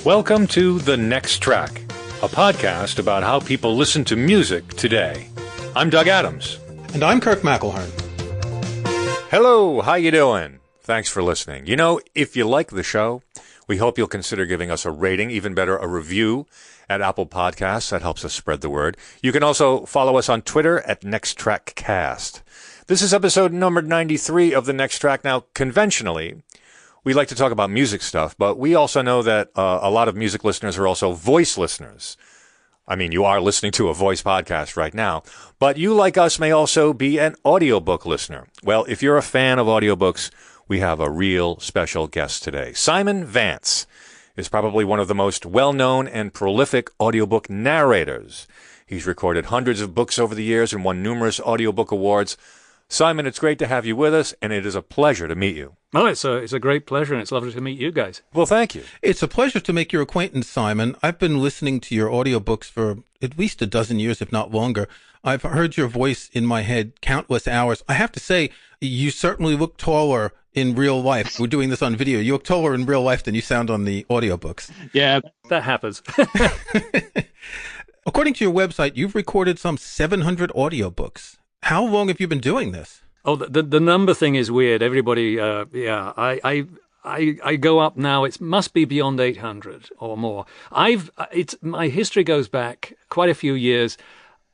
Welcome to The Next Track, a podcast about how people listen to music today. I'm Doug Adams. And I'm Kirk McElhearn. Hello, how you doing? Thanks for listening. You know, if you like the show, we hope you'll consider giving us a rating, even better, a review at Apple Podcasts. That helps us spread the word. You can also follow us on Twitter at NextTrackCast. This is episode number 93 of The Next Track. Now, conventionally, we like to talk about music stuff, but we also know that a lot of music listeners are also voice listeners. I mean, you are listening to a voice podcast right now, but you, like us, may also be an audiobook listener. Well, if you're a fan of audiobooks, we have a real special guest today. Simon Vance is probably one of the most well-known and prolific audiobook narrators. He's recorded hundreds of books over the years and won numerous audiobook awards. Simon, it's great to have you with us, and it is a pleasure to meet you. Oh, it's a great pleasure, and it's lovely to meet you guys. Well, thank you. It's a pleasure to make your acquaintance, Simon. I've been listening to your audiobooks for at least a dozen years, if not longer. I've heard your voice in my head countless hours. I have to say, you certainly look taller in real life. We're doing this on video. You look taller in real life than you sound on the audiobooks. Yeah, that happens. According to your website, you've recorded some 700 audiobooks. How long have you been doing this? Oh, the number thing is weird. Everybody, I go up now. It must be beyond 800 or more. My history goes back quite a few years.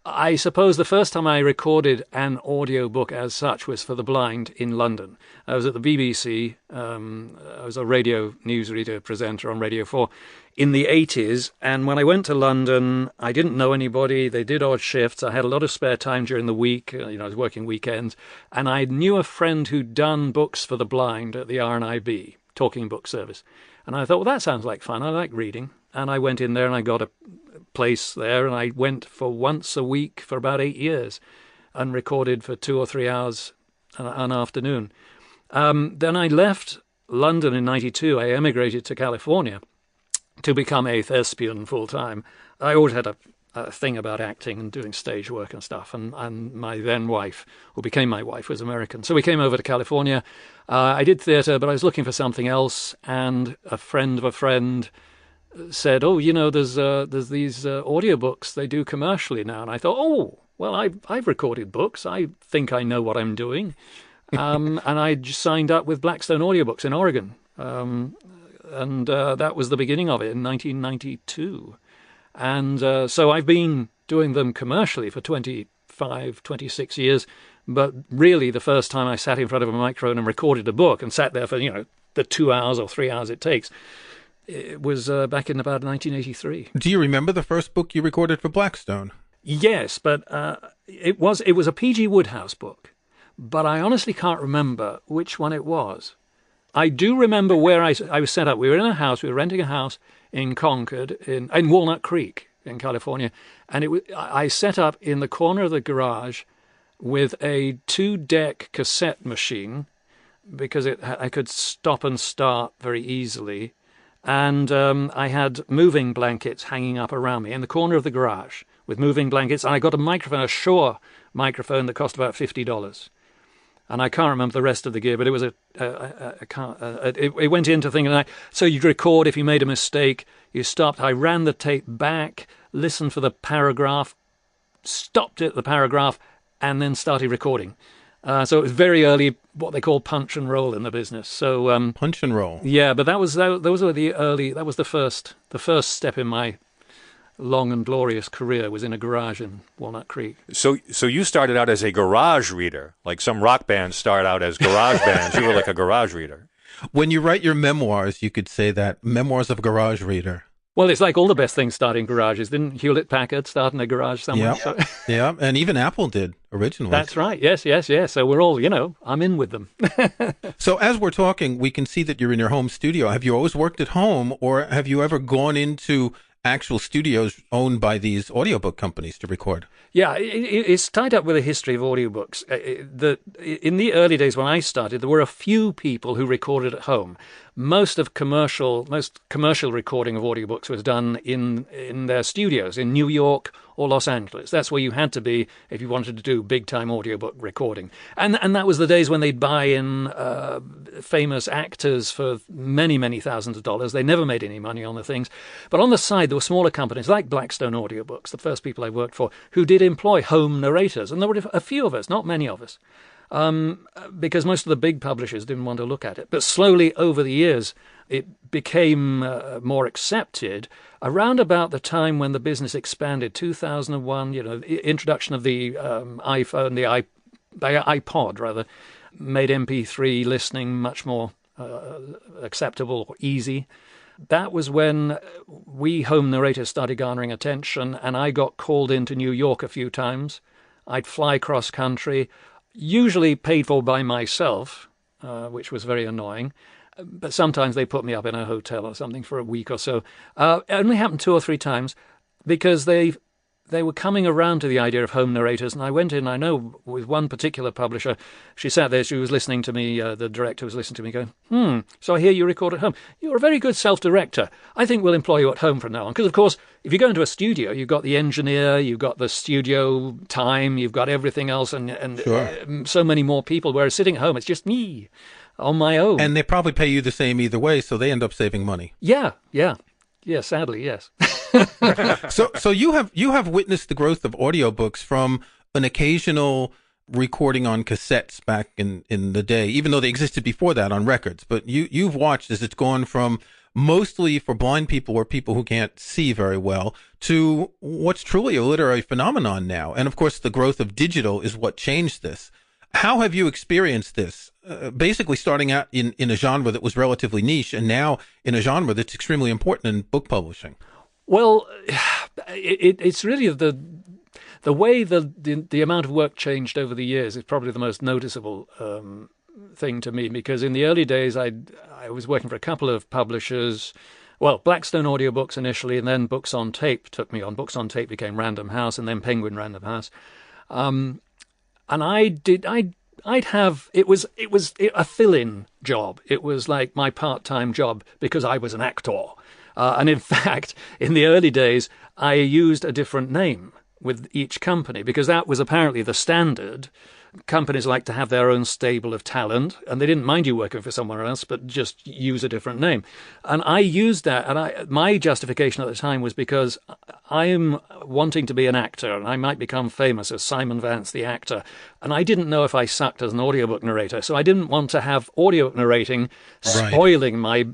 I suppose the first time I recorded an audiobook as such was for the blind in London. I was at the BBC. I was a radio newsreader presenter on Radio 4 in the 80s. And when I went to London, I didn't know anybody. They did odd shifts. I had a lot of spare time during the week. I was working weekends. And I knew a friend who'd done books for the blind at the RNIB, Talking Book Service. And I thought, well, that sounds like fun. I like reading. And I went in there and I got a place there, and I went for once a week for about 8 years and recorded for 2 or 3 hours an afternoon. Then I left London in 92. I emigrated to California to become a thespian full-time. I always had a thing about acting and doing stage work and stuff, and my then wife, who became my wife, was American. So we came over to California. I did theatre, but I was looking for something else, and a friend of a friend said, oh, there's these audiobooks they do commercially now. And I thought, oh, well, I've recorded books. I think I know what I'm doing. And I just signed up with Blackstone Audiobooks in Oregon. And that was the beginning of it in 1992. And so I've been doing them commercially for 25, 26 years. But really, the first time I sat in front of a microphone and recorded a book and sat there for, the 2 hours or 3 hours it takes, it was back in about 1983. Do you remember the first book you recorded for Blackstone? Yes, but it was a P.G. Wodehouse book, but I honestly can't remember which one it was. I do remember where I was set up. We were in a house. We were renting a house in Concord, in Walnut Creek, in California, and I set up in the corner of the garage with a 2-deck cassette machine because I could stop and start very easily. And I had moving blankets hanging up around me in the corner of the garage with moving blankets. And I got a microphone, a Shure microphone that cost about $50. And I can't remember the rest of the gear, but it was it went into things. So you'd record if you made a mistake. You stopped. I ran the tape back, listened for the paragraph, stopped at the paragraph, and then started recording. So it was very early, what they call punch and roll in the business. So punch and roll. Yeah, but those were the early. That was the first step in my long and glorious career was in a garage in Walnut Creek. So you started out as a garage reader, like some rock bands start out as garage bands. You were like a garage reader. When you write your memoirs, you could say that memoirs of a garage reader. Well, it's like all the best things start in garages. Didn't Hewlett-Packard start in a garage somewhere? Yeah, so. Yeah, and even Apple did originally. That's right. Yes. So we're all, I'm in with them. So as we're talking, we can see that you're in your home studio. Have you always worked at home, or have you ever gone into actual studios owned by these audiobook companies to record? Yeah, it's tied up with a history of audiobooks. In the early days when I started, there were a few people who recorded at home, most commercial recording of audiobooks was done in their studios in New York or Los Angeles. That's where you had to be if you wanted to do big-time audiobook recording. And that was the days when they'd buy in famous actors for many, many thousands of dollars. They never made any money on the things. But on the side, there were smaller companies like Blackstone Audiobooks, the first people I worked for, who did employ home narrators. And there were a few of us, not many of us, because most of the big publishers didn't want to look at it. But slowly over the years, it became more accepted around about the time when the business expanded, 2001, the introduction of the iPhone, the iPod, rather, made MP3 listening much more acceptable or easy. That was when we home narrators started garnering attention, and I got called into New York a few times. I'd fly cross country, usually paid for by myself, which was very annoying. But sometimes they put me up in a hotel or something for a week or so. It only happened 2 or 3 times because they were coming around to the idea of home narrators. And I went in, I know, with one particular publisher. She sat there, she was listening to me, the director was listening to me going, so I hear you record at home. You're a very good self-director. I think we'll employ you at home from now on. Because, of course, if you go into a studio, you've got the engineer, you've got the studio time, you've got everything else, and Sure. So many more people. Whereas sitting at home, it's just me on my own. And they probably pay you the same either way, so they end up saving money. Yeah, sadly, yes. So you have witnessed the growth of audiobooks from an occasional recording on cassettes back in the day, even though they existed before that on records. But you've watched as it's gone from mostly for blind people or people who can't see very well to what's truly a literary phenomenon now. And of course, the growth of digital is what changed this. How have you experienced this? Basically starting out in a genre that was relatively niche and now in a genre that's extremely important in book publishing. Well, it's really the way the amount of work changed over the years is probably the most noticeable thing to me, because in the early days I was working for a couple of publishers. Well, Blackstone Audiobooks initially, and then Books on Tape took me on. Books on Tape became Random House, and then Penguin Random House. And it was a fill-in job. It was like my part-time job because I was an actor. And in fact, in the early days, I used a different name with each company because that was apparently the standard. Companies like to have their own stable of talent, and they didn't mind you working for someone else, but just use a different name. And I used that, and my justification at the time was because I'm wanting to be an actor, and I might become famous as Simon Vance, the actor. And I didn't know if I sucked as an audiobook narrator, so I didn't want to have audiobook narrating spoiling my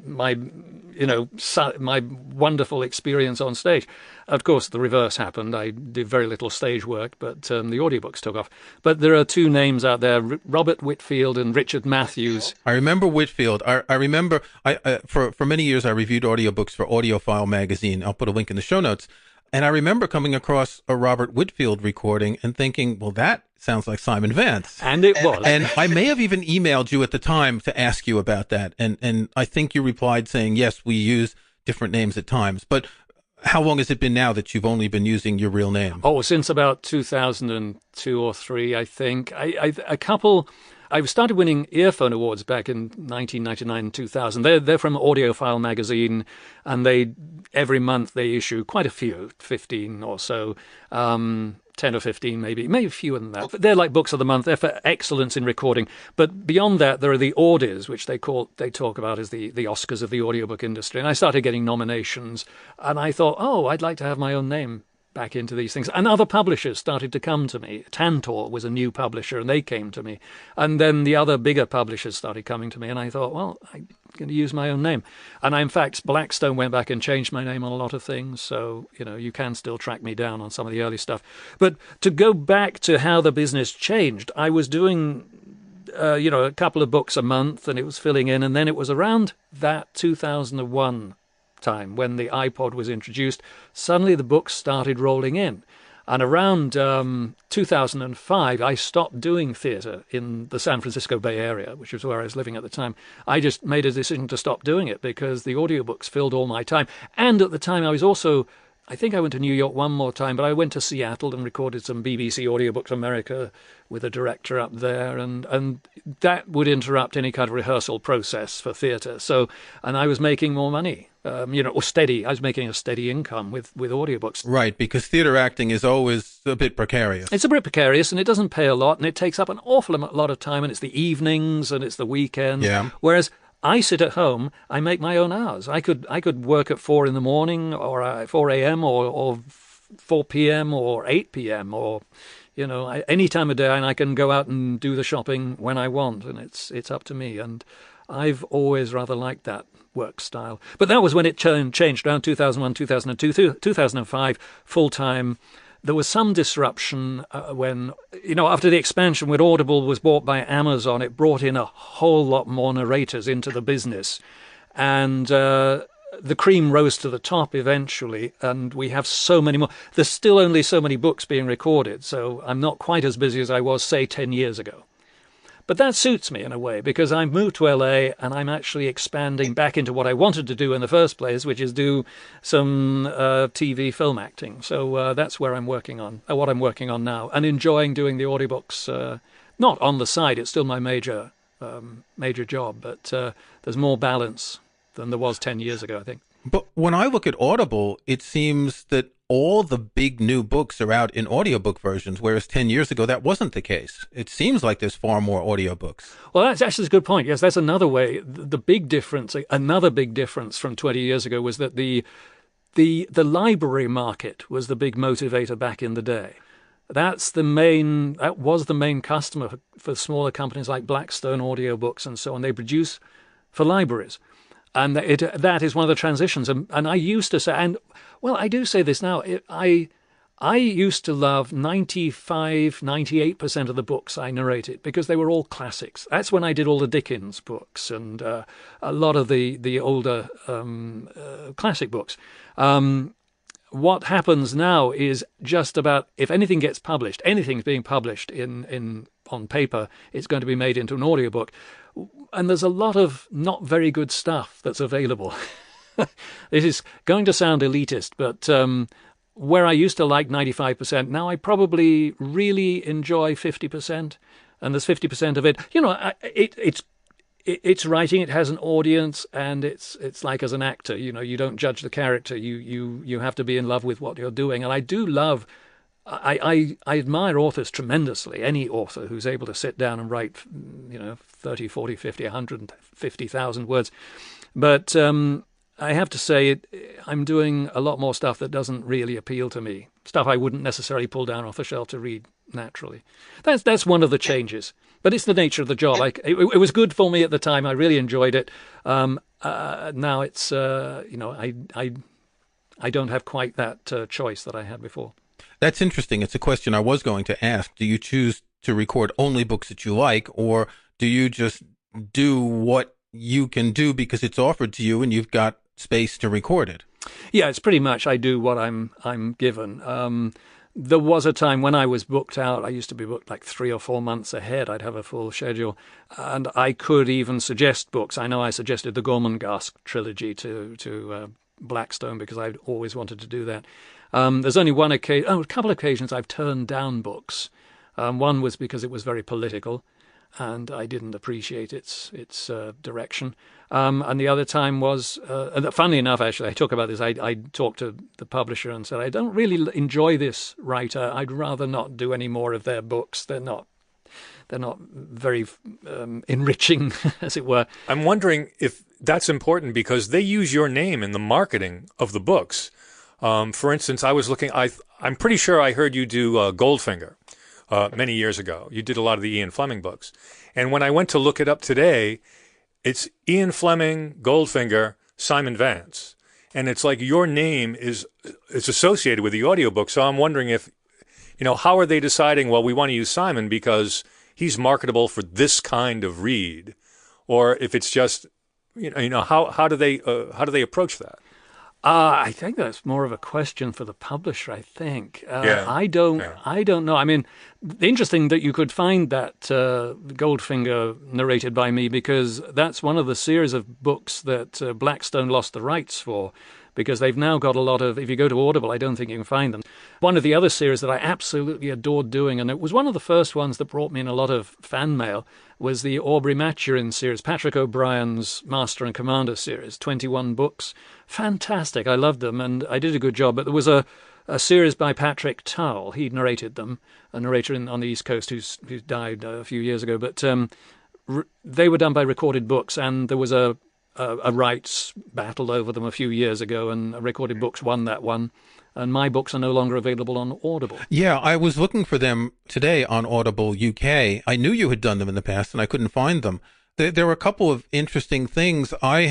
wonderful experience on stage. Of course, the reverse happened. I did very little stage work, but the audiobooks took off. But there are 2 names out there, Robert Whitfield and Richard Matthews. I remember Whitfield. I remember for many years I reviewed audiobooks for Audiofile Magazine. I'll put a link in the show notes. And I remember coming across a Robert Whitfield recording and thinking, well, that sounds like Simon Vance. And it was. And I may have even emailed you at the time to ask you about that. And I think you replied saying, yes, we use different names at times. But how long has it been now that you've only been using your real name? Oh, since about 2002 or 3, I think. I started winning earphone awards back in 1999 and 2000. They're from Audiophile Magazine, and every month they issue quite a few, 15 or so, 10 or 15 maybe fewer than that. But they're like books of the month. They're for excellence in recording. But beyond that, there are the Audies, which they talk about as the Oscars of the audiobook industry. And I started getting nominations, and I thought, I'd like to have my own name back into these things. And other publishers started to come to me. Tantor was a new publisher, and they came to me. And then the other bigger publishers started coming to me, and I thought, well, I'm going to use my own name. And in fact, Blackstone went back and changed my name on a lot of things, so, you can still track me down on some of the early stuff. But to go back to how the business changed, I was doing a couple of books a month, and it was filling in, and then it was around that 2001 time when the iPod was introduced, suddenly the books started rolling in. And around 2005, I stopped doing theatre in the San Francisco Bay Area, which was where I was living at the time. I just made a decision to stop doing it because the audiobooks filled all my time. And at the time, I think I went to New York one more time, but I went to Seattle and recorded some BBC Audiobooks America with a director up there, and that would interrupt any kind of rehearsal process for theatre. So, and I was making more money, or steady. I was making a steady income with audiobooks. Right, because theatre acting is always a bit precarious. It's a bit precarious, and it doesn't pay a lot, and it takes up an awful lot of time, and it's the evenings, and it's the weekends. Yeah. Whereas I sit at home, I make my own hours. I could work at 4 in the morning, or 4 a.m., or 4 p.m., or 8 p.m., or any time of day, and I can go out and do the shopping when I want, and it's up to me. And I've always rather liked that work style. But that was when it changed around 2001, 2002, 2005, full time. There was some disruption when, after the expansion, when Audible was bought by Amazon, it brought in a whole lot more narrators into the business. And the cream rose to the top eventually, and we have so many more. There's still only so many books being recorded, so I'm not quite as busy as I was, say, 10 years ago. But that suits me in a way, because I moved to LA and I'm actually expanding back into what I wanted to do in the first place, which is do some TV film acting. So that's where I'm working on, what I'm working on now, and enjoying doing the audiobooks. Not on the side, it's still my major job, but there's more balance than there was 10 years ago, I think. But when I look at Audible, it seems that all the big new books are out in audiobook versions, whereas 10 years ago that wasn't the case. It seems like there's far more audiobooks. Well, that's actually a good point. Yes, that's another way. The big difference, another big difference from 20 years ago was that the library market was the big motivator back in the day. That was the main customer for smaller companies like Blackstone Audiobooks and so on. They produce for libraries. And that is one of the transitions. And I used to say, I do say this now, I used to love 98% of the books I narrated because they were all classics. That's when I did all the Dickens books and a lot of the older classic books. What happens now is just about, if anything gets published, anything's being published on paper, it's going to be made into an audiobook. And there's a lot of not very good stuff that's available. This is going to sound elitist, but where I used to like 95%, now I probably really enjoy 50%. And there's 50% of it. It's writing, it has an audience, and it's like as an actor, you don't judge the character. You have to be in love with what you're doing. And I do love, I admire authors tremendously, any author who's able to sit down and write, 30, 40, 50, 150,000 words. But I have to say, I'm doing a lot more stuff that doesn't really appeal to me, stuff I wouldn't necessarily pull down off the shelf to read naturally. That's one of the changes. But it's the nature of the job. It was good for me at the time. I really enjoyed it. Now it's, I don't have quite that choice that I had before. That's interesting. It's a question I was going to ask. Do you choose to record only books that you like, or do you just do what you can do because it's offered to you and you've got space to record it? Yeah, it's pretty much I do what I'm given. There was a time when I was booked out. I used to be booked like 3 or 4 months ahead. I'd have a full schedule. And I could even suggest books. I know I suggested the Gormenghast trilogy to Blackstone because I'd always wanted to do that. There's only a couple of occasions I've turned down books. One was because it was very political and I didn't appreciate its direction. And the other time was, funnily enough, actually, I talk about this. I talked to the publisher and said, I don't really enjoy this writer. I'd rather not do any more of their books. They're not very enriching, as it were. I'm wondering if that's important because they use your name in the marketing of the books. For instance, I was looking. I'm pretty sure I heard you do Goldfinger many years ago. You did a lot of the Ian Fleming books, and when I went to look it up today, it's Ian Fleming, Goldfinger, Simon Vance, and it's like your name is associated with the audiobook. So I'm wondering if, how are they deciding? Well, we want to use Simon because he's marketable for this kind of read, or if it's just, how do they approach that? I think that's more of a question for the publisher, I think. Yeah. I don't know. I mean, interesting that you could find that Goldfinger narrated by me because that's one of the series of books that Blackstone lost the rights for because they've now got a lot of, if you go to Audible, I don't think you can find them. One of the other series that I absolutely adored doing, and it was one of the first ones that brought me in a lot of fan mail, was the Aubrey Maturin series, Patrick O'Brien's Master and Commander series, 21 books. Fantastic. I loved them, and I did a good job. But there was a series by Patrick Powell. He narrated them, a narrator on the East Coast who died a few years ago. But they were done by Recorded Books, and there was a rights battle over them a few years ago, and Recorded Books won that one. And my books are no longer available on Audible. Yeah, I was looking for them today on Audible UK. I knew you had done them in the past, and I couldn't find them. There were a couple of interesting things. I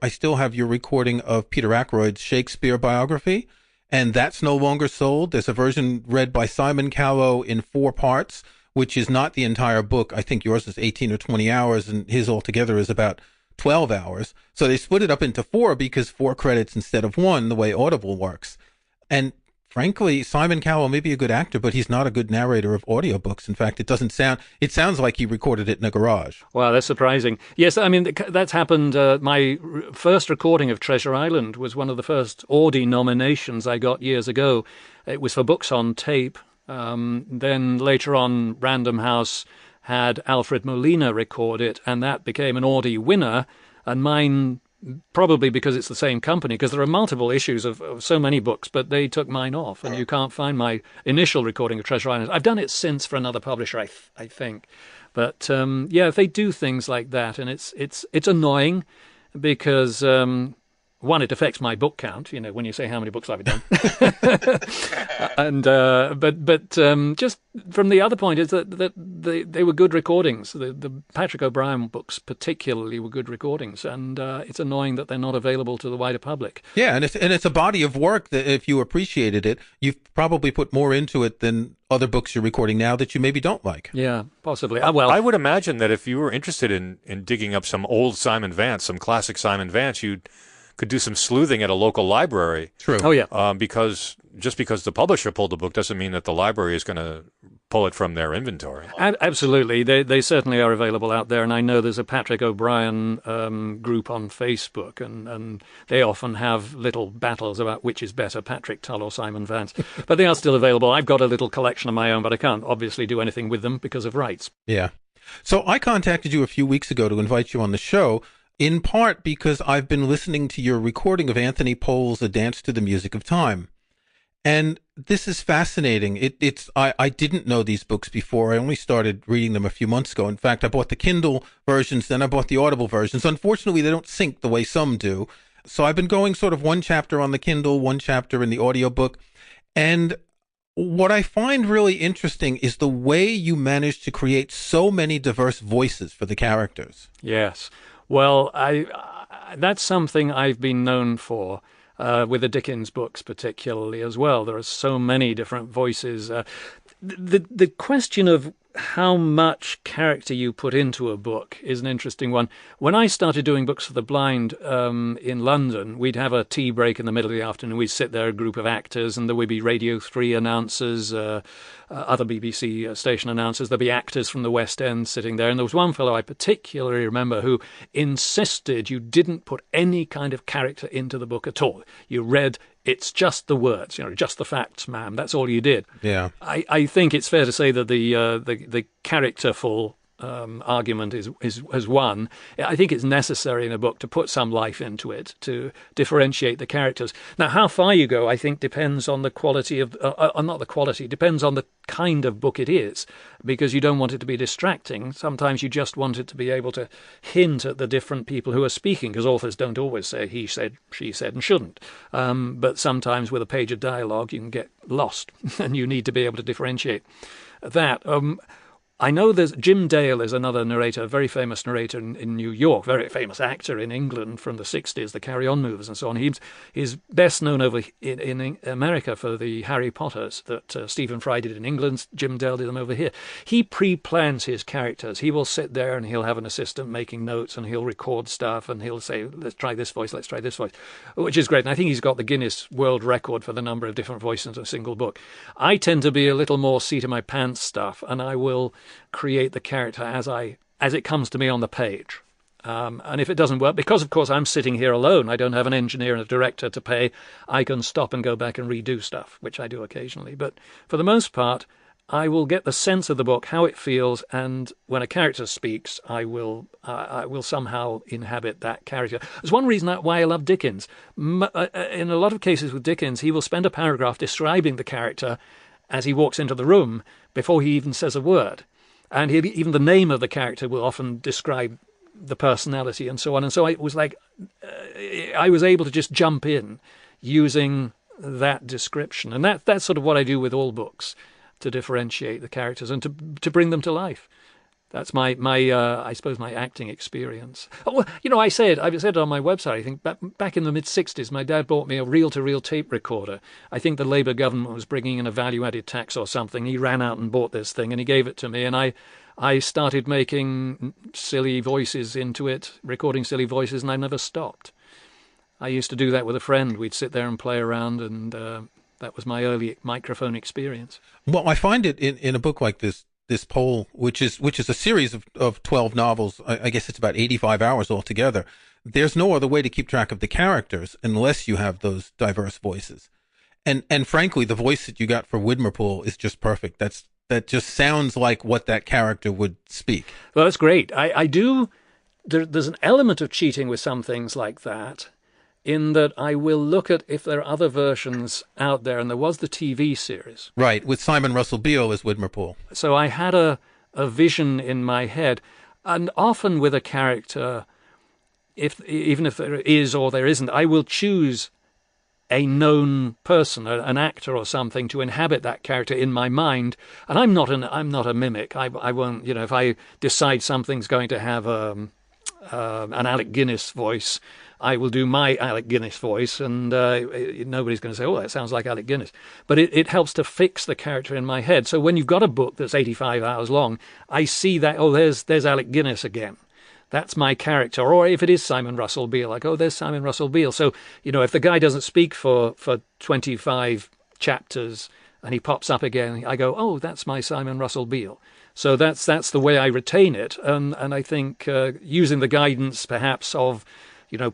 still have your recording of Peter Ackroyd's Shakespeare biography, and that's no longer sold. There's a version read by Simon Callow in 4 parts, which is not the entire book. I think yours is 18 or 20 hours, and his altogether is about 12 hours. So they split it up into 4 because 4 credits instead of 1, the way Audible works. And frankly, Simon Cowell may be a good actor, but he's not a good narrator of audiobooks. In fact, it sounds like he recorded it in a garage. Wow, that's surprising. Yes, I mean, that's happened. My first recording of Treasure Island was one of the first Audie nominations I got years ago. It was for Books on Tape. Then later on, Random House had Alfred Molina record it, and that became an Audie winner. And mine, probably because it's the same company, because there are multiple issues of so many books, but they took mine off, and you can't find my initial recording of Treasure Island. I've done it since for another publisher, I think. But yeah, they do things like that, and it's annoying because one, it affects my book count, when you say how many books I've done. And but just from the other point is that they were good recordings. The Patrick O'Brien books particularly were good recordings, and it's annoying that they're not available to the wider public. Yeah, and it's a body of work that if you appreciated it, you've probably put more into it than other books you're recording now that you maybe don't like. Yeah, possibly. Well, I would imagine that if you were interested in digging up some old Simon Vance, some classic Simon Vance, you could do some sleuthing at a local library. True. Oh, yeah. Because the publisher pulled the book doesn't mean that the library is going to pull it from their inventory. Absolutely. They certainly are available out there. And I know there's a Patrick O'Brien group on Facebook, and they often have little battles about which is better, Patrick Tull or Simon Vance. But they are still available. I've got a little collection of my own, but I can't obviously do anything with them because of rights. Yeah. So I contacted you a few weeks ago to invite you on the show, in part because I've been listening to your recording of Anthony Pohl's A Dance to the Music of Time. And this is fascinating. I didn't know these books before. I only started reading them a few months ago. In fact, I bought the Kindle versions, then I bought the Audible versions. Unfortunately, they don't sync the way some do. So I've been going sort of one chapter on the Kindle, one chapter in the audiobook. And what I find really interesting is the way you managed to create so many diverse voices for the characters. Yes. Well, that's something I've been known for, with the Dickens books particularly as well. There are so many different voices. The question of how much character you put into a book is an interesting one. When I started doing books for the blind in London, we'd have a tea break in the middle of the afternoon. We'd sit there, a group of actors, and there would be Radio 3 announcers, other BBC station announcers. There'd be actors from the West End sitting there. And there was one fellow I particularly remember who insisted you didn't put any kind of character into the book at all. You read, it's just the words, just the facts, ma'am. That's all you did. Yeah. I think it's fair to say that the characterful argument is one. I think it's necessary in a book to put some life into it, to differentiate the characters. Now, how far you go, I think, depends on the quality of, not the quality, depends on the kind of book it is, because you don't want it to be distracting. Sometimes you just want it to be able to hint at the different people who are speaking, because authors don't always say he said, she said, and shouldn't. But sometimes with a page of dialogue, you can get lost, and you need to be able to differentiate that. I know there's Jim Dale is another narrator, a very famous narrator in New York, very famous actor in England from the 60s, the Carry On movies and so on. He's best known over in America for the Harry Potters that Stephen Fry did in England. Jim Dale did them over here. He pre-plans his characters. He will sit there and he'll have an assistant making notes and he'll record stuff and he'll say, let's try this voice, which is great. And I think he's got the Guinness World Record for the number of different voices in a single book. I tend to be a little more seat-of-my-pants stuff, and I will create the character as it comes to me on the page. And if it doesn't work, because of course I'm sitting here alone, I don't have an engineer and a director to pay, I can stop and go back and redo stuff, which I do occasionally. But for the most part, I will get the sense of the book, how it feels, and when a character speaks, I will somehow inhabit that character. There's one reason why I love Dickens. In a lot of cases with Dickens, he will spend a paragraph describing the character as he walks into the room before he even says a word. And even the name of the character will often describe the personality and so on. And so it was like I was able to just jump in using that description. And that's sort of what I do with all books, to differentiate the characters and to bring them to life. That's my I suppose my acting experience. Oh, well, I've said it on my website. I think back in the mid-'60s, my dad bought me a reel-to-reel tape recorder. I think the Labour government was bringing in a value-added tax or something. He ran out and bought this thing, and he gave it to me, and I started making silly voices into it, recording silly voices, and I never stopped. I used to do that with a friend. We'd sit there and play around, and that was my early microphone experience. Well, I find it in a book like this Powell, which is a series of 12 novels. I guess it's about 85 hours altogether. There's no other way to keep track of the characters unless you have those diverse voices. And frankly, the voice that you got for Widmerpool is just perfect. That just sounds like what that character would speak. Well, that's great. I do. There's an element of cheating with some things like that, in that I will look at if there are other versions out there, and there was the TV series. Right, with Simon Russell Beale as Widmerpool. So I had a vision in my head, and often with a character, even if there is or there isn't, I will choose a known person, an actor or something, to inhabit that character in my mind. And I'm not a mimic. I won't, if I decide something's going to have an Alec Guinness voice, I will do my Alec Guinness voice, and nobody's going to say, oh, that sounds like Alec Guinness. But it helps to fix the character in my head. So when you've got a book that's 85 hours long, I see that, oh, there's Alec Guinness again. That's my character. Or if it is Simon Russell Beale, like, oh, there's Simon Russell Beale. So, if the guy doesn't speak for 25 chapters and he pops up again, I go, oh, that's my Simon Russell Beale. So that's the way I retain it. And I think using the guidance, perhaps, of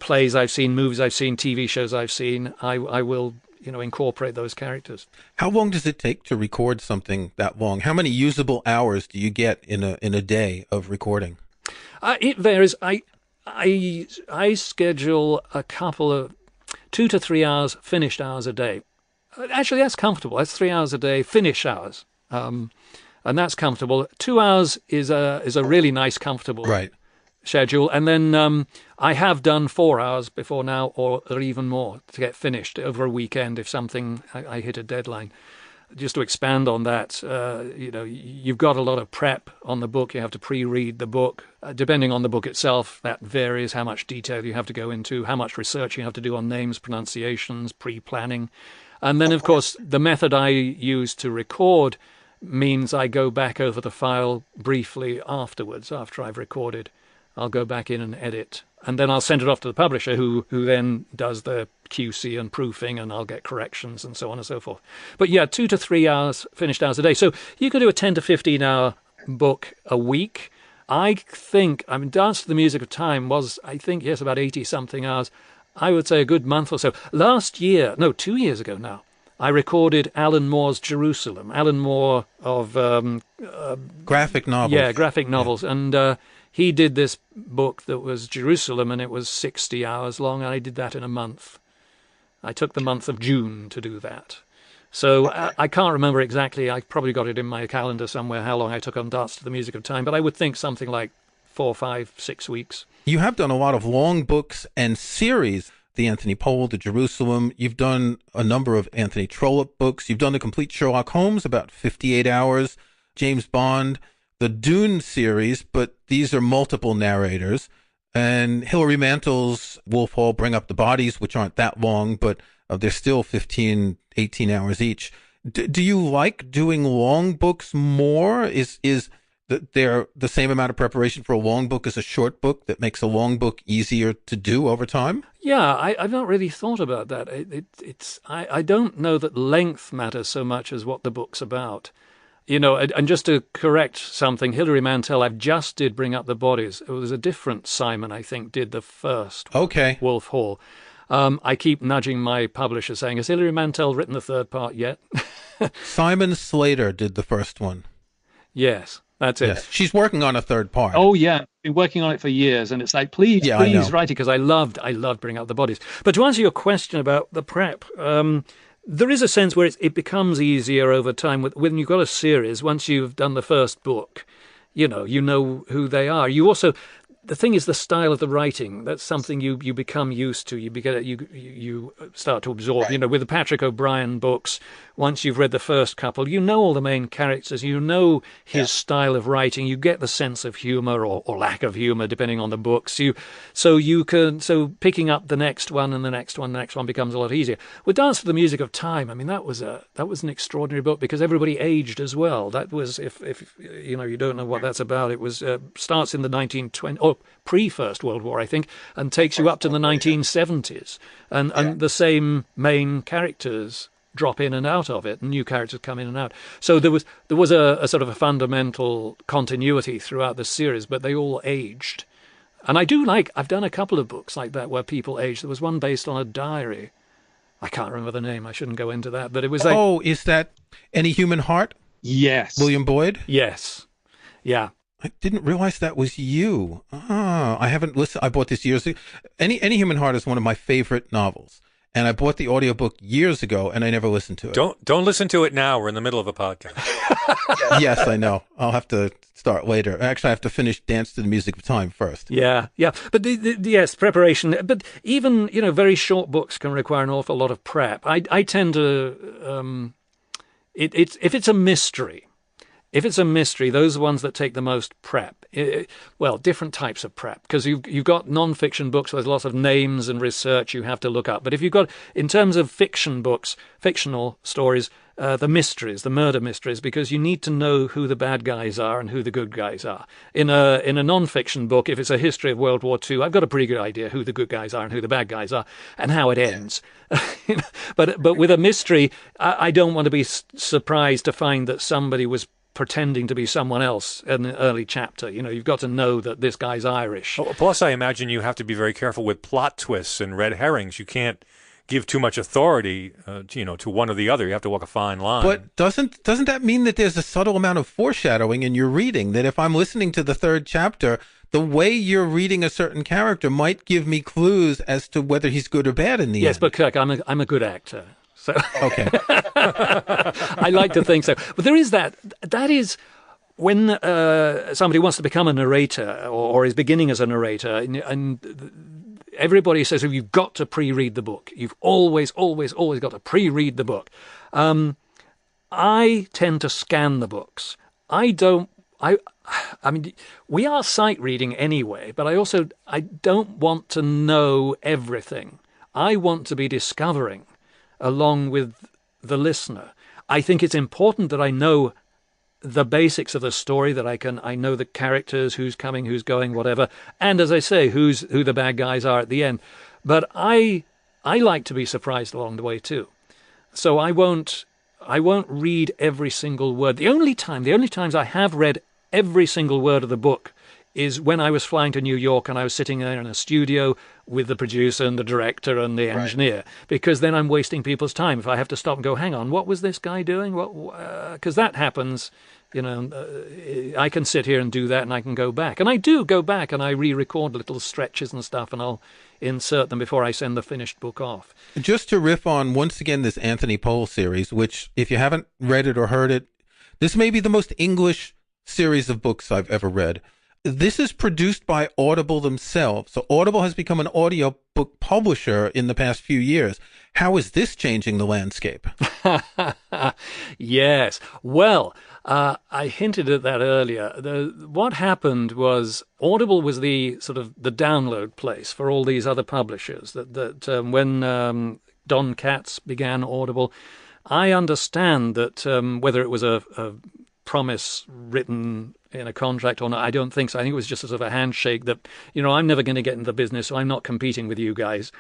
plays I've seen, movies I've seen, TV shows I've seen, I will, incorporate those characters. How long does it take to record something that long? How many usable hours do you get in a day of recording? It varies. I schedule a couple of 2 to 3 hours, finished hours a day. Actually, that's comfortable. That's 3 hours a day, finished hours. And that's comfortable. 2 hours is a really nice, comfortable schedule. And then I have done 4 hours before now, or even more, to get finished over a weekend if something I hit a deadline. Just to expand on that, you've got a lot of prep on the book. You have to pre-read the book. Depending on the book itself, that varies how much detail you have to go into, how much research you have to do on names, pronunciations, pre-planning. And then, of course, the method I use to record means I go back over the file briefly afterwards, after I've recorded. I'll go back in and edit. And then I'll send it off to the publisher, who then does the QC and proofing, and I'll get corrections and so on and so forth. But yeah, 2 to 3 hours, finished hours a day. So you could do a 10 to 15 hour book a week. I think, Dance to the Music of Time was, yes, about 80 something hours. I would say a good month or so. 2 years ago now, I recorded Alan Moore's Jerusalem. Alan Moore of graphic novels. Yeah, graphic novels. Yeah. And he did this book that was Jerusalem, and it was 60 hours long, and I did that in a month. I took the month of June to do that. So I can't remember exactly. I probably got it in my calendar somewhere how long I took on Dance to the Music of Time, but I would think something like 4, 5, 6 weeks. You have done a lot of long books and series. The Anthony Powell, the Jerusalem. You've done a number of Anthony Trollope books. You've done the complete Sherlock Holmes, about 58 hours. James Bond, the Dune series, but these are multiple narrators. And Hilary Mantel's Wolf Hall, Bring Up the Bodies, which aren't that long, but they're still 15, 18 hours each. Do you like doing long books more? Is there the same amount of preparation for a long book as a short book that makes a long book easier to do over time? Yeah, I've not really thought about that. I don't know that length matters so much as what the book's about. And just to correct something, Hilary Mantel, I've just did Bring Up the Bodies. It was a different Simon, I think, did the first one, Okay. Wolf Hall. I keep nudging my publisher saying, has Hilary Mantel written the third part yet? Simon Slater did the first one. Yes, that's it. Yes. She's working on a third part. Oh, yeah. Been working on it for years. And it's like, please write it, because I loved Bring Up the Bodies. But to answer your question about the prep, there is a sense where it becomes easier over time. When you've got a series, once you've done the first book, you know who they are. You also, the thing is the style of the writing. That's something you become used to. You start to absorb. Right. With the Patrick O'Brian books, once you've read the first couple, you know all the main characters. You know his style of writing. You get the sense of humour or lack of humour, depending on the books. So picking up the next one and the next one becomes a lot easier. With Dance for the Music of Time, I mean, that was an extraordinary book because everybody aged as well. That was, if you don't know what that's about, it was starts in the 1920s. Pre-First World War, I think, and takes you up to the 1970s. And the same main characters drop in and out of it, and new characters come in and out. So there was a sort of a fundamental continuity throughout the series, but they all aged. And I've done a couple of books like that where people aged. There was one based on a diary. I can't remember the name. I shouldn't go into that, but it was like... Oh, is that Any Human Heart? Yes. William Boyd? Yes. Yeah. I didn't realize that was you. I haven't listened. I bought this years ago. Any Human Heart is one of my favorite novels. And I bought the audiobook years ago, and I never listened to it. Don't listen to it now. We're in the middle of a podcast. Yes, I know. I'll have to start later. Actually, I have to finish Dance to the Music of Time first. Yeah. But yes, preparation. But even, very short books can require an awful lot of prep. I tend to... if it's a mystery... If it's a mystery, those are the ones that take the most prep. Different types of prep, because you've got non-fiction books where there's lots of names and research you have to look up. But if you've got, in terms of fiction books, fictional stories, the mysteries, the murder mysteries, because you need to know who the bad guys are and who the good guys are. In a non-fiction book, if it's a history of World War II, I've got a pretty good idea who the good guys are and who the bad guys are and how it ends. But with a mystery, I don't want to be surprised to find that somebody was pretending to be someone else in an early chapter. You've got to know that this guy's Irish. Plus, I imagine you have to be very careful with plot twists and red herrings. You can't give too much authority, to one or the other. You have to walk a fine line. But doesn't that mean that there's a subtle amount of foreshadowing in your reading? That if I'm listening to the third chapter, the way you're reading a certain character might give me clues as to whether he's good or bad in the end. Yes, but Kirk, I'm a good actor. So okay. I like to think so. But there is that is when somebody wants to become a narrator or is beginning as a narrator, and everybody says, well, you've got to pre-read the book. You've always got to pre-read the book. I tend to scan the books. I mean, we are sight reading anyway, but I don't want to know everything. I want to be discovering along with the listener. I think it's important that I know the basics of the story, that I know the characters, who's coming, who's going, whatever, and as I say, who the bad guys are at the end. But I like to be surprised along the way too. So I won't read every single word. The only times I have read every single word of the book is when I was flying to New York and I was sitting there in a studio with the producer and the director and the engineer, because then I'm wasting people's time. If I have to stop and go, hang on, what was this guy doing? Because that happens, I can sit here and do that and I can go back. And I do go back and I re-record little stretches and stuff and I'll insert them before I send the finished book off. Just to riff on, once again, this Anthony Powell series, which if you haven't read it or heard it, this may be the most English series of books I've ever read. This is produced by Audible themselves. So Audible has become an audiobook publisher in the past few years. How is this changing the landscape? Yes. Well, I hinted at that earlier. What happened was Audible was the sort of the download place for all these other publishers. When Don Katz began Audible, I understand that whether it was a promise written in a contract or not. I don't think so. I think it was just a sort of a handshake that, I'm never going to get into the business, so I'm not competing with you guys.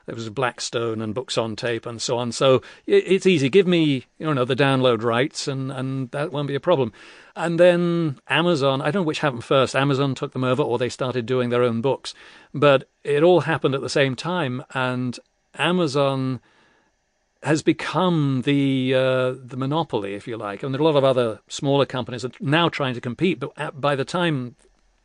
There was Blackstone and Books on Tape and so on. So it's easy. Give me, the download rights and that won't be a problem. And then Amazon, I don't know which happened first. Amazon took them over or they started doing their own books. But it all happened at the same time. And Amazon has become the monopoly, if you like. And there are a lot of other smaller companies that are now trying to compete. But by the time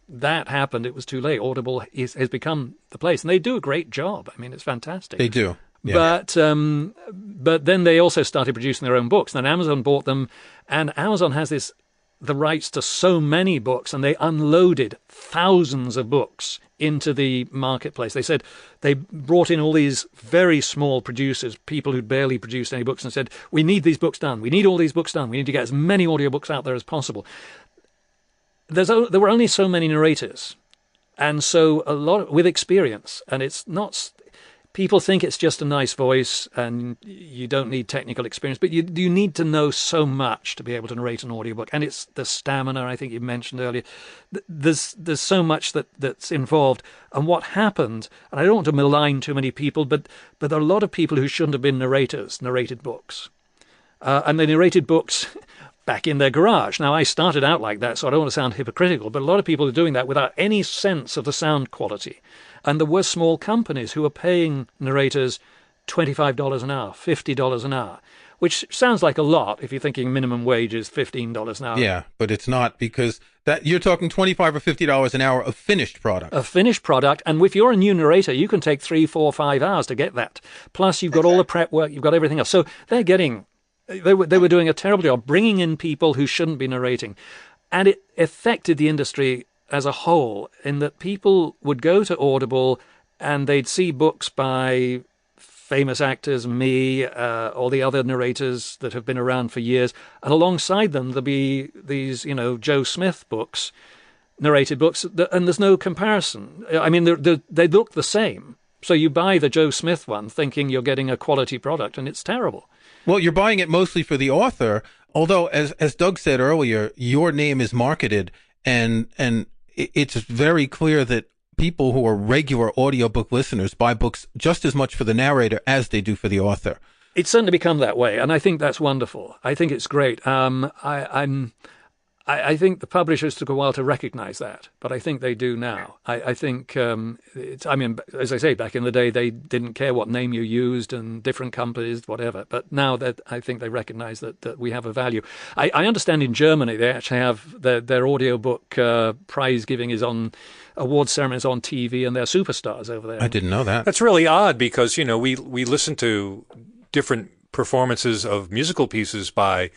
that happened, it was too late. Audible has become the place. And they do a great job. I mean, it's fantastic. They do. Yeah. But then they also started producing their own books. And then Amazon bought them. And Amazon has the rights to so many books, and they unloaded thousands of books into the marketplace. They said they brought in all these very small producers, people who'd barely produced any books, and said, we need these books done. We need all these books done. We need to get as many audiobooks out there as possible. There were only so many narrators, and so a lot with experience, and it's not... People think it's just a nice voice and you don't need technical experience, but you need to know so much to be able to narrate an audiobook. And it's the stamina, I think you mentioned earlier. There's so much that's involved. And what happened, and I don't want to malign too many people, but there are a lot of people who shouldn't have been narrators, narrated books. And they narrated books back in their garage. Now, I started out like that, so I don't want to sound hypocritical, but a lot of people are doing that without any sense of the sound quality. And there were small companies who were paying narrators $25 an hour, $50 an hour, which sounds like a lot if you're thinking minimum wage is $15 an hour. Yeah, but it's not, because that you're talking $25 or $50 an hour of finished product. A finished product. And if you're a new narrator, you can take 3, 4, 5 hours to get that. Plus, you've got all the prep work, you've got everything else. So they're getting... They were doing a terrible job bringing in people who shouldn't be narrating. And it affected the industry as a whole, in that people would go to Audible and they'd see books by famous actors, me, all the other narrators that have been around for years, and alongside them there'd be these, Joe Smith books, narrated books, and there's no comparison. I mean, they look the same. So you buy the Joe Smith one thinking you're getting a quality product, and it's terrible. Well, you're buying it mostly for the author, although, as Doug said earlier, your name is marketed, and it's very clear that people who are regular audiobook listeners buy books just as much for the narrator as they do for the author. It's certainly become that way, and I think that's wonderful. I think it's great. I think the publishers took a while to recognize that, but I think they do now. I think, as I say, back in the day, they didn't care what name you used and different companies, whatever. But now that I think they recognize that we have a value. I understand in Germany, they actually have their audiobook prize giving is on award ceremonies on TV, and they're superstars over there. I didn't know that. That's really odd because, we listen to different performances of musical pieces by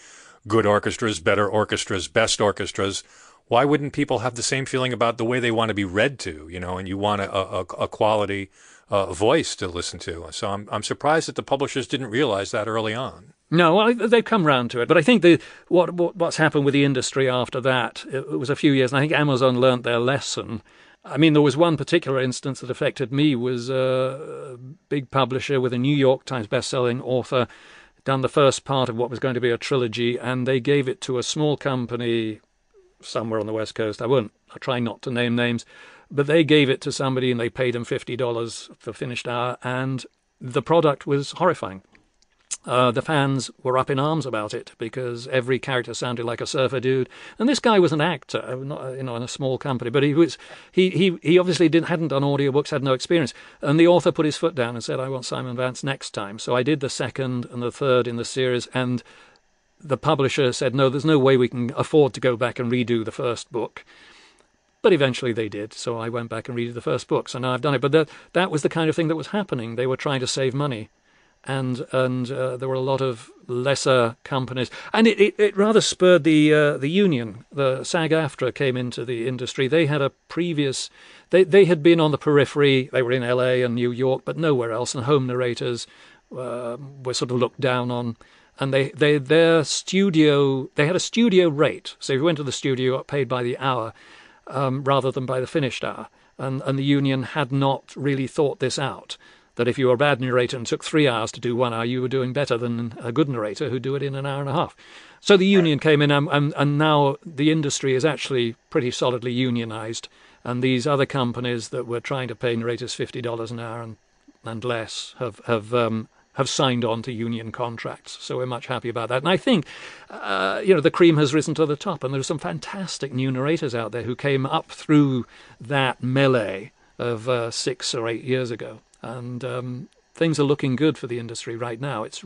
good orchestras, better orchestras, best orchestras. Why wouldn't people have the same feeling about the way they want to be read to, and you want a quality voice to listen to? So I'm surprised that the publishers didn't realize that early on. No, well, they've come round to it. But I think what's happened with the industry after that, it was a few years, and I think Amazon learnt their lesson. I mean, there was one particular instance that affected me, was a big publisher with a New York Times best-selling author, done the first part of what was going to be a trilogy, and they gave it to a small company somewhere on the West Coast. I'll try not to name names, but they gave it to somebody and they paid them $50 for finished hour, and the product was horrifying. The fans were up in arms about it because every character sounded like a surfer dude, and this guy was an actor, not, in a small company, but he obviously hadn't done audiobooks, had no experience, and the author put his foot down and said, I want Simon Vance next time. So I did the second and the third in the series, and the publisher said, no, there's no way we can afford to go back and redo the first book. But eventually they did, so I went back and redid the first book, so now I've done it. But that was the kind of thing that was happening. They were trying to save money. And there were a lot of lesser companies, and it rather spurred the union. The SAG-AFTRA came into the industry. They had a previous, they had been on the periphery. They were in LA and New York, but nowhere else. And home narrators were sort of looked down on. And they had a studio rate. So if you went to the studio, you got paid by the hour rather than by the finished hour. And the union had not really thought this out, that if you were a bad narrator and took 3 hours to do 1 hour, you were doing better than a good narrator who'd do it in an hour and a half. So the union came in, and now the industry is actually pretty solidly unionized. And these other companies that were trying to pay narrators $50 an hour and less have signed on to union contracts. So we're much happy about that. And I think, the cream has risen to the top. And there are some fantastic new narrators out there who came up through that melee of 6 or 8 years ago. And things are looking good for the industry right now. It's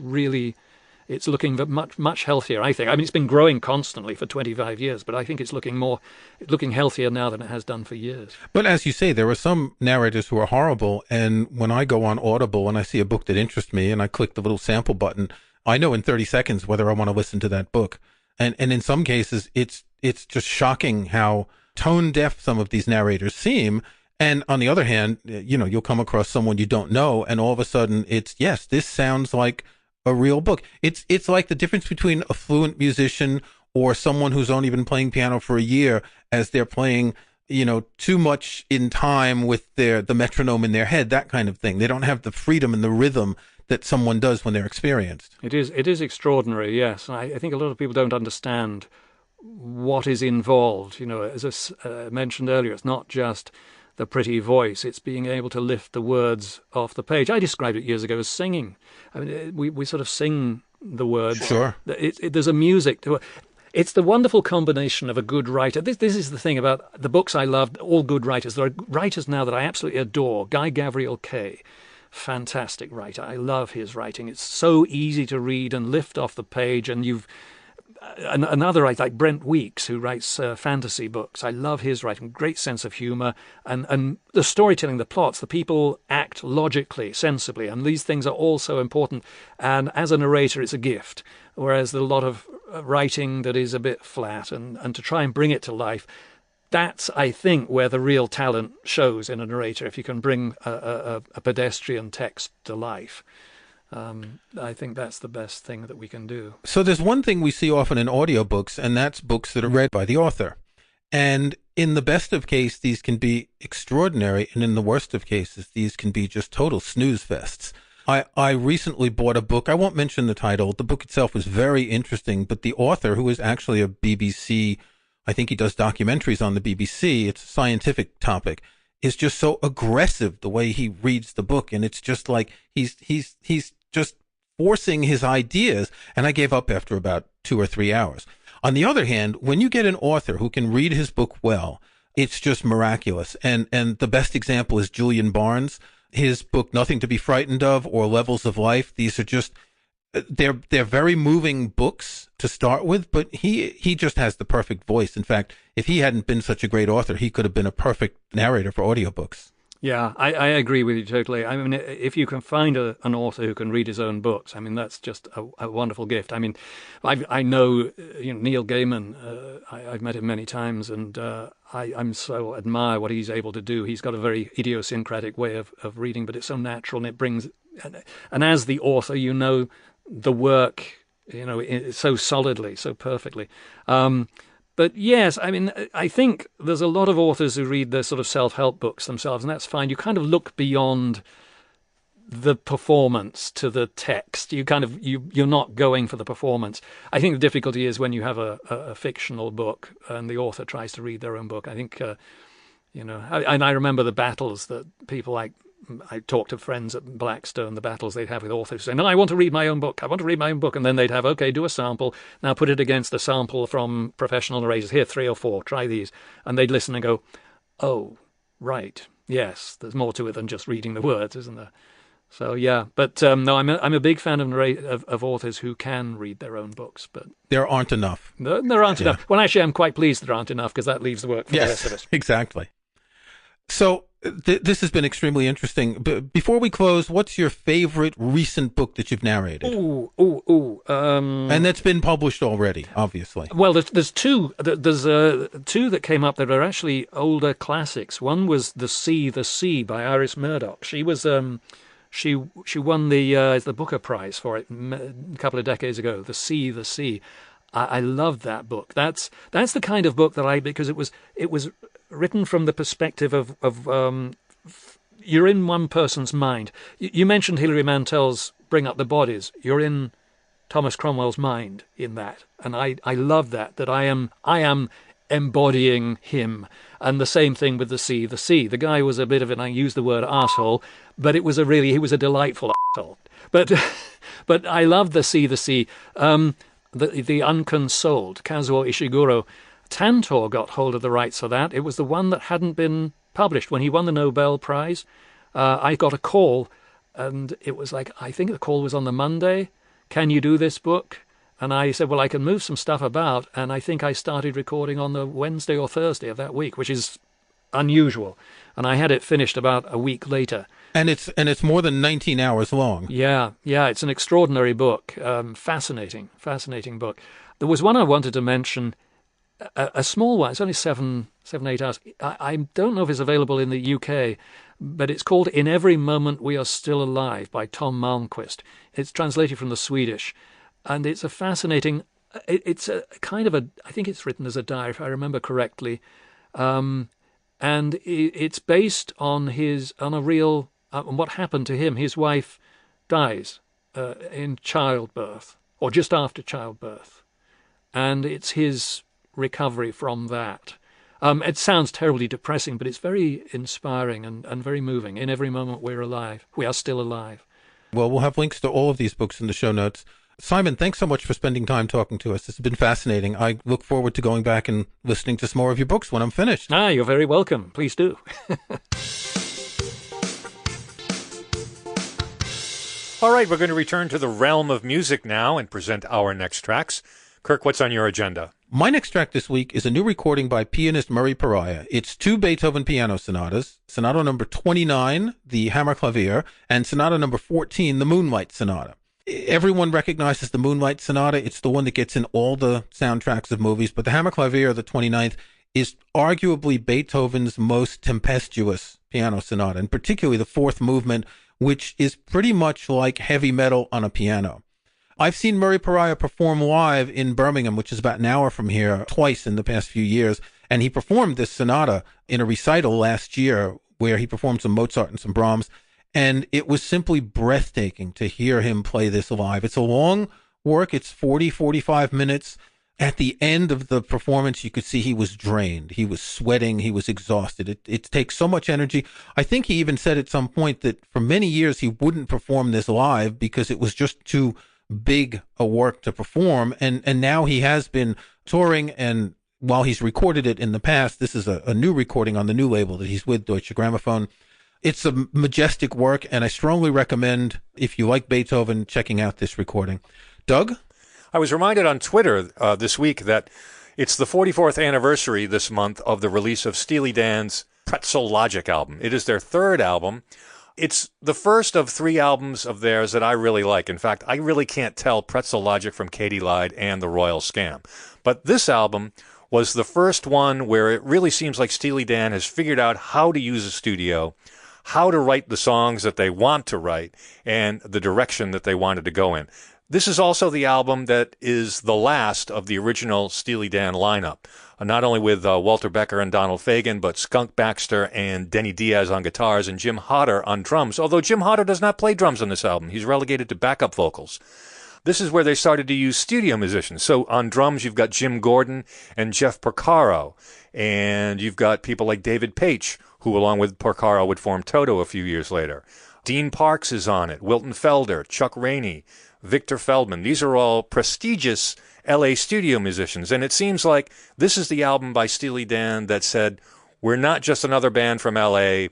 looking much healthier, I think. I mean, it's been growing constantly for 25 years, but I think it's looking healthier now than it has done for years. But as you say, there are some narrators who are horrible, and when I go on Audible and I see a book that interests me and I click the little sample button, I know in 30 seconds whether I want to listen to that book. And in some cases, it's just shocking how tone deaf some of these narrators seem. And on the other hand, you'll come across someone you don't know, and all of a sudden yes, this sounds like a real book. It's like the difference between a fluent musician or someone who's only been playing piano for a year, as they're playing, too much in time with the metronome in their head, that kind of thing. They don't have the freedom and the rhythm that someone does when they're experienced. It is extraordinary, yes. And I think a lot of people don't understand what is involved. As I mentioned earlier, it's not just the pretty voice, it's being able to lift the words off the page. I described it years ago as singing. I mean, we sort of sing the words. Sure. There's a music to it. It's the wonderful combination of a good writer. This is the thing about the books I loved, all good writers. There are writers now that I absolutely adore. Guy Gavriel Kay, fantastic writer. I love his writing. It's so easy to read and lift off the page, and another writer like Brent Weeks, who writes fantasy books. I love his writing, great sense of humour, and the storytelling, the plots, the people act logically, sensibly, and these things are all so important. And as a narrator, it's a gift, whereas there's a lot of writing that is a bit flat, and to try and bring it to life, that's, I think, where the real talent shows in a narrator, if you can bring a pedestrian text to life. I think that's the best thing that we can do. So there's one thing we see often in audiobooks, and that's books that are read by the author. And in the best of case, these can be extraordinary, and in the worst of cases, these can be just total snooze fests. I recently bought a book. I won't mention the title. The book itself was very interesting, but the author, who is actually a BBC, I think he does documentaries on the BBC, it's a scientific topic, is just so aggressive the way he reads the book, and it's just like he's just forcing his ideas, and I gave up after about 2 or 3 hours. On the other hand, when you get an author who can read his book well, it's just miraculous. And the best example is Julian Barnes. His book, Nothing to be Frightened of, or Levels of Life, these are just, they're very moving books to start with, but he just has the perfect voice. In fact, if he hadn't been such a great author, he could have been a perfect narrator for audiobooks. Yeah, I agree with you totally. I mean, if you can find an author who can read his own books, I mean, that's just a wonderful gift. I mean, I know Neil Gaiman. I've met him many times, and I'm so admire what he's able to do. He's got a very idiosyncratic way of reading, but it's so natural, and it brings. And as the author, the work, so solidly, so perfectly. But yes, I mean, I think there's a lot of authors who read the sort of self-help books themselves, and that's fine. You kind of look beyond the performance to the text. You're not going for the performance. I think the difficulty is when you have a fictional book and the author tries to read their own book. I think, and I remember the battles that people like. I talked to friends at Blackstone, the battles they'd have with authors saying, no, I want to read my own book. And then they'd have, okay, do a sample. Now put it against a sample from professional narrators. Here, 3 or 4, try these. And they'd listen and go, oh, right. Yes, there's more to it than just reading the words, isn't there? So, yeah. But no, I'm a big fan of authors who can read their own books. But there aren't enough. There aren't enough. Well, actually, I'm quite pleased there aren't enough, because that leaves the work for the rest of us. Exactly. So this has been extremely interesting. Before we close, what's your favorite recent book that you've narrated? And that's been published already, obviously. Well, there's two. There's two that came up that are actually older classics. One was The Sea by Iris Murdoch. She was she won the Booker Prize for it a couple of decades ago. The Sea. I loved that book. That's the kind of book that because it was written from the perspective of you're in one person's mind. You mentioned Hilary Mantel's Bring Up the Bodies. You're in Thomas Cromwell's mind in that. And I love that I am embodying him. And the same thing with the sea. The guy was a bit of an, I use the word arsehole, but he was a delightful arsehole. But I love the sea. The Unconsoled, Kazuo Ishiguro. Tantor got hold of the rights for that. It was the one that hadn't been published. When he won the Nobel Prize, I got a call, and it was like, I think the call was on the Monday. Can you do this book? And I said, well, I can move some stuff about. And I think I started recording on the Wednesday or Thursday of that week, which is unusual. And I had it finished about a week later. And it's more than 19 hours long. Yeah, it's an extraordinary book. Fascinating book. There was one I wanted to mention, a small one. It's only 7-8 hours. I don't know if it's available in the UK, but it's called In Every Moment We Are Still Alive by Tom Malmquist. It's translated from the Swedish. And it's a fascinating, it's a kind of I think it's written as a diary, if I remember correctly. And it's based on on what happened to him. His wife dies in childbirth, or just after childbirth. And it's his recovery from that. It sounds terribly depressing, but it's very inspiring and very moving. In every moment we are still alive. Well, we'll have links to all of these books in the show notes. Simon, thanks so much for spending time talking to us. This has been fascinating. I look forward to going back and listening to some more of your books when I'm finished. You're very welcome. Please do. All right, we're going to return to the realm of music now and present our next tracks. Kirk, what's on your agenda? My next track this week is a new recording by pianist Murray Perahia. It's 2 Beethoven piano sonatas, Sonata number 29, the Hammerklavier, and Sonata number 14, the Moonlight Sonata. Everyone recognizes the Moonlight Sonata. It's the one that gets in all the soundtracks of movies, but the Hammerklavier, the 29th, is arguably Beethoven's most tempestuous piano sonata, and particularly the fourth movement, which is pretty much like heavy metal on a piano. I've seen Murray Perahia perform live in Birmingham, which is about an hour from here, twice in the past few years, and he performed this sonata in a recital last year where he performed some Mozart and some Brahms, and it was simply breathtaking to hear him play this live. It's a long work. It's 45 minutes. At the end of the performance, you could see he was drained. He was sweating. He was exhausted. It takes so much energy. I think he even said at some point that for many years he wouldn't perform this live because it was just too big a work to perform. And now he has been touring, and while he's recorded it in the past, this is a new recording on the new label that he's with, Deutsche Grammophon. It's a majestic work, and I strongly recommend, if you like Beethoven, checking out this recording. Doug? I was reminded on Twitter this week that it's the 44th anniversary this month of the release of Steely Dan's Pretzel Logic album. It is their third album. It's the first of 3 albums of theirs that I really like. In fact, I really can't tell Pretzel Logic from Katy Lied and The Royal Scam. But this album was the first one where it really seems like Steely Dan has figured out how to use a studio, how to write the songs that they want to write, and the direction that they wanted to go in. This is also the album that is the last of the original Steely Dan lineup, not only with Walter Becker and Donald Fagen, but Skunk Baxter and Denny Diaz on guitars and Jim Hodder on drums, although Jim Hodder does not play drums on this album. He's relegated to backup vocals. This is where they started to use studio musicians. So on drums, you've got Jim Gordon and Jeff Porcaro, and you've got people like David Paich, who along with Porcaro would form Toto a few years later. Dean Parks is on it, Wilton Felder, Chuck Rainey, Victor Feldman. These are all prestigious LA studio musicians, and it seems like this is the album by Steely Dan that said, we're not just another band from LA,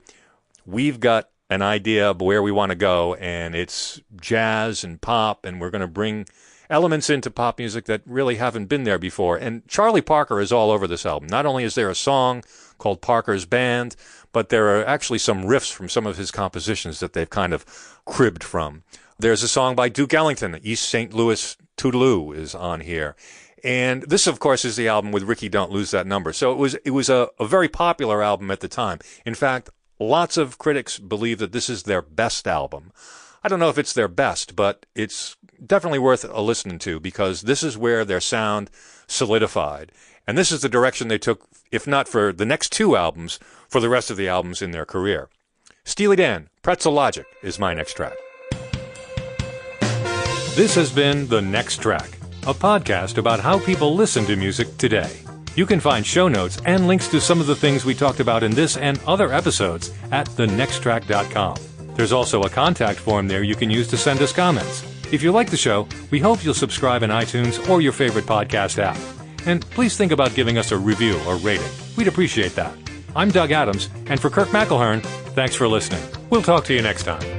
we've got an idea of where we want to go, and it's jazz and pop, and we're going to bring elements into pop music that really haven't been there before. And Charlie Parker is all over this album. Not only is there a song called Parker's Band, but there are actually some riffs from some of his compositions that they've kind of cribbed from. There's a song by Duke Ellington, East St. Louis Toodaloo is on here. And this, of course, is the album with Ricky Don't Lose That Number. So it was a very popular album at the time. In fact, lots of critics believe that this is their best album. I don't know if it's their best, but it's definitely worth a listen to because this is where their sound solidified. And this is the direction they took, if not for the next 2 albums, for the rest of the albums in their career. Steely Dan, Pretzel Logic is my next track. This has been The Next Track, a podcast about how people listen to music today. You can find show notes and links to some of the things we talked about in this and other episodes at thenexttrack.com. There's also a contact form there you can use to send us comments. If you like the show, we hope you'll subscribe in iTunes or your favorite podcast app. And please think about giving us a review or rating. We'd appreciate that. I'm Doug Adams, and for Kirk McElhearn, thanks for listening. We'll talk to you next time.